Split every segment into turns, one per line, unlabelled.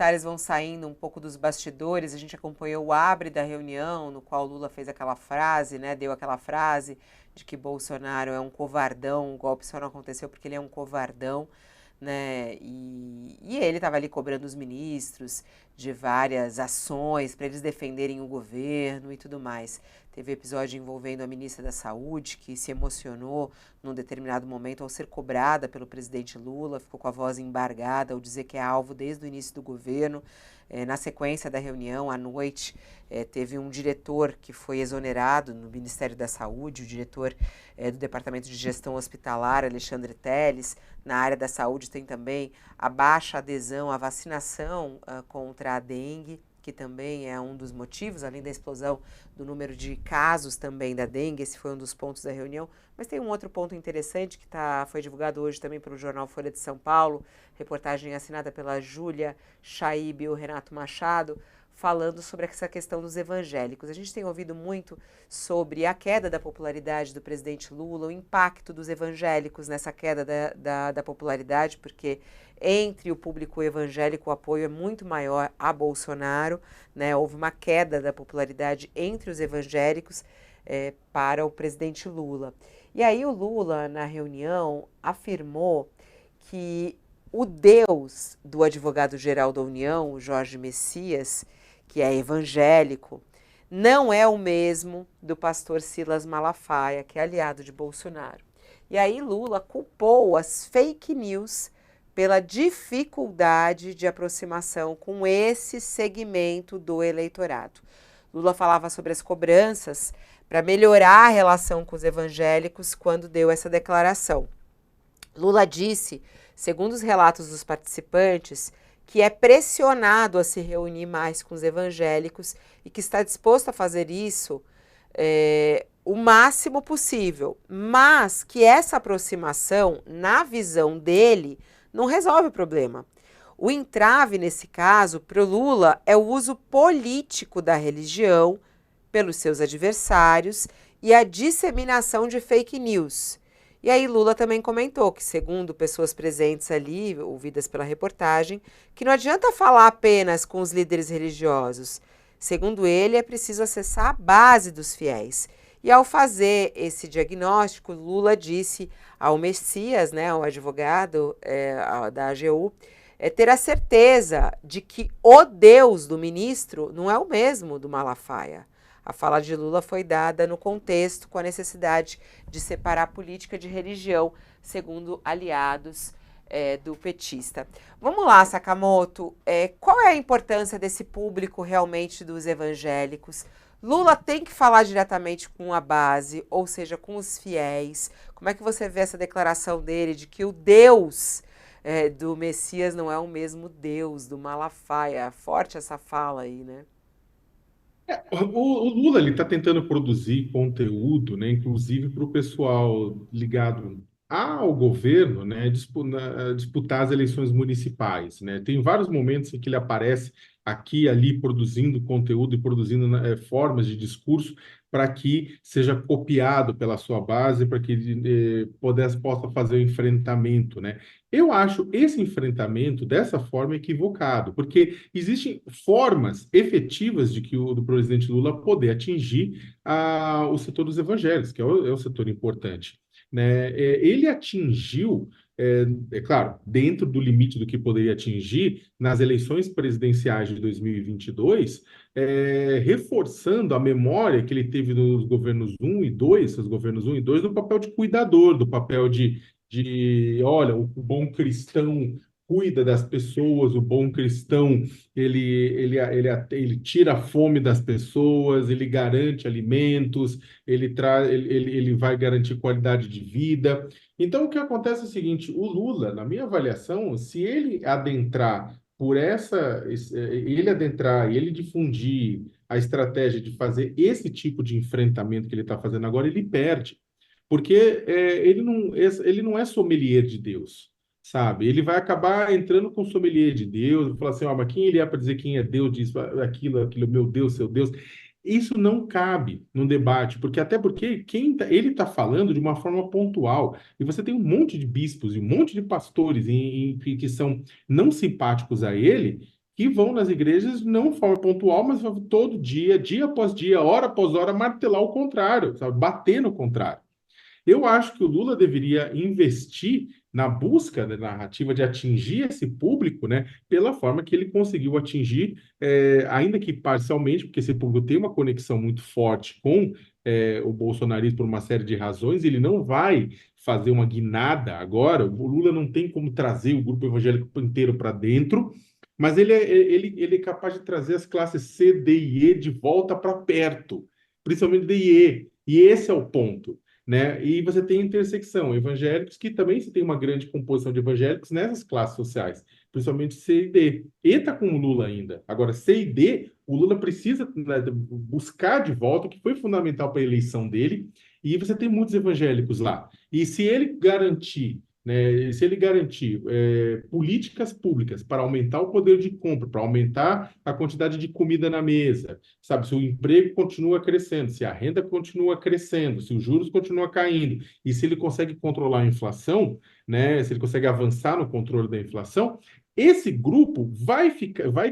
detalhes vão saindo um pouco dos bastidores. A gente acompanhou o abre da reunião, no qual Lula fez aquela frase, né? Deu aquela frase de que Bolsonaro é um covardão, o golpe só não aconteceu porque ele é um covardão, né? E ele estava ali cobrando os ministros de várias ações para eles defenderem o governo e tudo mais. Teve episódio envolvendo a ministra da Saúde, que se emocionou num determinado momento ao ser cobrada pelo presidente Lula, ficou com a voz embargada ao dizer que é alvo desde o início do governo. Na sequência da reunião, à noite, teve um diretor que foi exonerado no Ministério da Saúde, o diretor do Departamento de Gestão Hospitalar, Alexandre Telles. Na área da saúde tem também a baixa adesão à vacinação contra a dengue, que também é um dos motivos, além da explosão do número de casos também da dengue. Esse foi um dos pontos da reunião. Mas tem um outro ponto interessante que foi divulgado hoje também pelo jornal Folha de São Paulo, reportagem assinada pela Júlia Chaib e o Renato Machado, falando sobre essa questão dos evangélicos. A gente tem ouvido muito sobre a queda da popularidade do presidente Lula, o impacto dos evangélicos nessa queda da popularidade, porque entre o público evangélico o apoio é muito maior a Bolsonaro, né? Houve uma queda da popularidade entre os evangélicos para o presidente Lula. E aí o Lula, na reunião, afirmou que o Deus do advogado-geral da União, o Jorge Messias, que é evangélico, não é o mesmo do pastor Silas Malafaia, que é aliado de Bolsonaro. E aí Lula culpou as fake news pela dificuldade de aproximação com esse segmento do eleitorado. Lula falava sobre as cobranças para melhorar a relação com os evangélicos quando deu essa declaração. Lula disse, segundo os relatos dos participantes, que é pressionado a se reunir mais com os evangélicos e que está disposto a fazer isso o máximo possível, mas que essa aproximação, na visão dele, não resolve o problema. O entrave, nesse caso, para o Lula, é o uso político da religião pelos seus adversários e a disseminação de fake news. E aí Lula também comentou que, segundo pessoas presentes ali, ouvidas pela reportagem, que não adianta falar apenas com os líderes religiosos. Segundo ele, é preciso acessar a base dos fiéis. E ao fazer esse diagnóstico, Lula disse ao Messias, né, ao advogado da AGU, ter a certeza de que o Deus do ministro não é o mesmo do Malafaia. A fala de Lula foi dada no contexto com a necessidade de separar política de religião, segundo aliados do petista. Vamos lá, Sakamoto, qual é a importância desse público realmente dos evangélicos? Lula tem que falar diretamente com a base, ou seja, com os fiéis. Como é que você vê essa declaração dele de que o Deus do Messias não é o mesmo Deus do Malafaia? Forte essa fala aí, né?
O Lula ele está tentando produzir conteúdo, né, inclusive para o pessoal ligado ao governo, né, disputar as eleições municipais, né. Tem vários momentos em que ele aparece aqui e ali produzindo conteúdo e produzindo formas de discurso para que seja copiado pela sua base, para que ele possa fazer o enfrentamento, né. Eu acho esse enfrentamento dessa forma equivocado, porque existem formas efetivas de que do presidente Lula poder atingir o setor dos evangélicos, que é o setor importante, né? Ele atingiu, claro, dentro do limite do que poderia atingir nas eleições presidenciais de 2022, reforçando a memória que ele teve nos governos um e 2, os governos um e 2, do papel de cuidador, do papel olha, o bom cristão cuida das pessoas, o bom cristão, ele tira a fome das pessoas, ele garante alimentos, ele vai garantir qualidade de vida. Então, o que acontece é o seguinte, o Lula, na minha avaliação, se ele adentrar ele adentrar e ele difundir a estratégia de fazer esse tipo de enfrentamento que ele está fazendo agora, ele perde. Porque ele não é sommelier de Deus, sabe? Ele vai acabar entrando com sommelier de Deus, falar assim, ó, mas quem ele é para dizer quem é Deus, diz aquilo, meu Deus, seu Deus. Isso não cabe num debate, até porque ele está falando de uma forma pontual, e você tem um monte de bispos e um monte de pastores que são não simpáticos a ele, que vão nas igrejas não de forma pontual, mas todo dia, dia após dia, hora após hora, martelar o contrário, sabe? Bater no contrário. Eu acho que o Lula deveria investir na busca da narrativa de atingir esse público, né, pela forma que ele conseguiu atingir, ainda que parcialmente, porque esse público tem uma conexão muito forte com o bolsonarismo por uma série de razões, ele não vai fazer uma guinada agora, o Lula não tem como trazer o grupo evangélico inteiro para dentro, mas ele é capaz de trazer as classes C, D e E de volta para perto, principalmente D e E, e esse é o ponto, né? E você tem intersecção, evangélicos, que também se tem uma grande composição de evangélicos nessas classes sociais, principalmente C e D. E está com o Lula ainda. Agora, C e D, o Lula precisa, né, buscar de volta, o que foi fundamental para a eleição dele, e você tem muitos evangélicos lá. E se ele garantir, né, se ele garantir políticas públicas para aumentar o poder de compra, para aumentar a quantidade de comida na mesa, sabe, se o emprego continua crescendo, se a renda continua crescendo, se os juros continuam caindo, e se ele consegue controlar a inflação, né, se ele consegue avançar no controle da inflação, esse grupo vai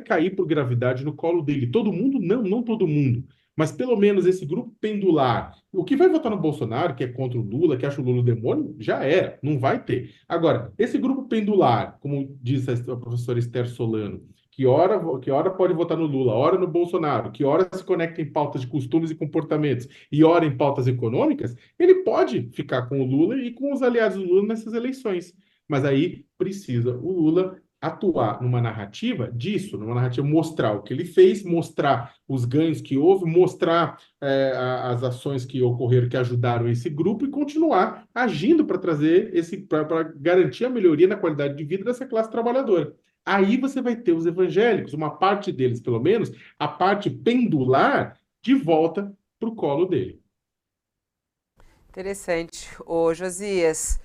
cair por gravidade no colo dele. Todo mundo? Não, não todo mundo. Mas pelo menos esse grupo pendular, o que vai votar no Bolsonaro, que é contra o Lula, que acha o Lula o demônio, já era, não vai ter. Agora, esse grupo pendular, como diz a professora Esther Solano, que ora pode votar no Lula, ora no Bolsonaro, que ora se conecta em pautas de costumes e comportamentos e ora em pautas econômicas, ele pode ficar com o Lula e com os aliados do Lula nessas eleições. Mas aí precisa o Lula atuar numa narrativa disso, numa narrativa mostrar o que ele fez, mostrar os ganhos que houve, mostrar as ações que ocorreram que ajudaram esse grupo e continuar agindo para trazer para garantir a melhoria na qualidade de vida dessa classe trabalhadora. Aí você vai ter os evangélicos, uma parte deles, pelo menos, a parte pendular, de volta para o colo dele.
Interessante. Ô, Josias,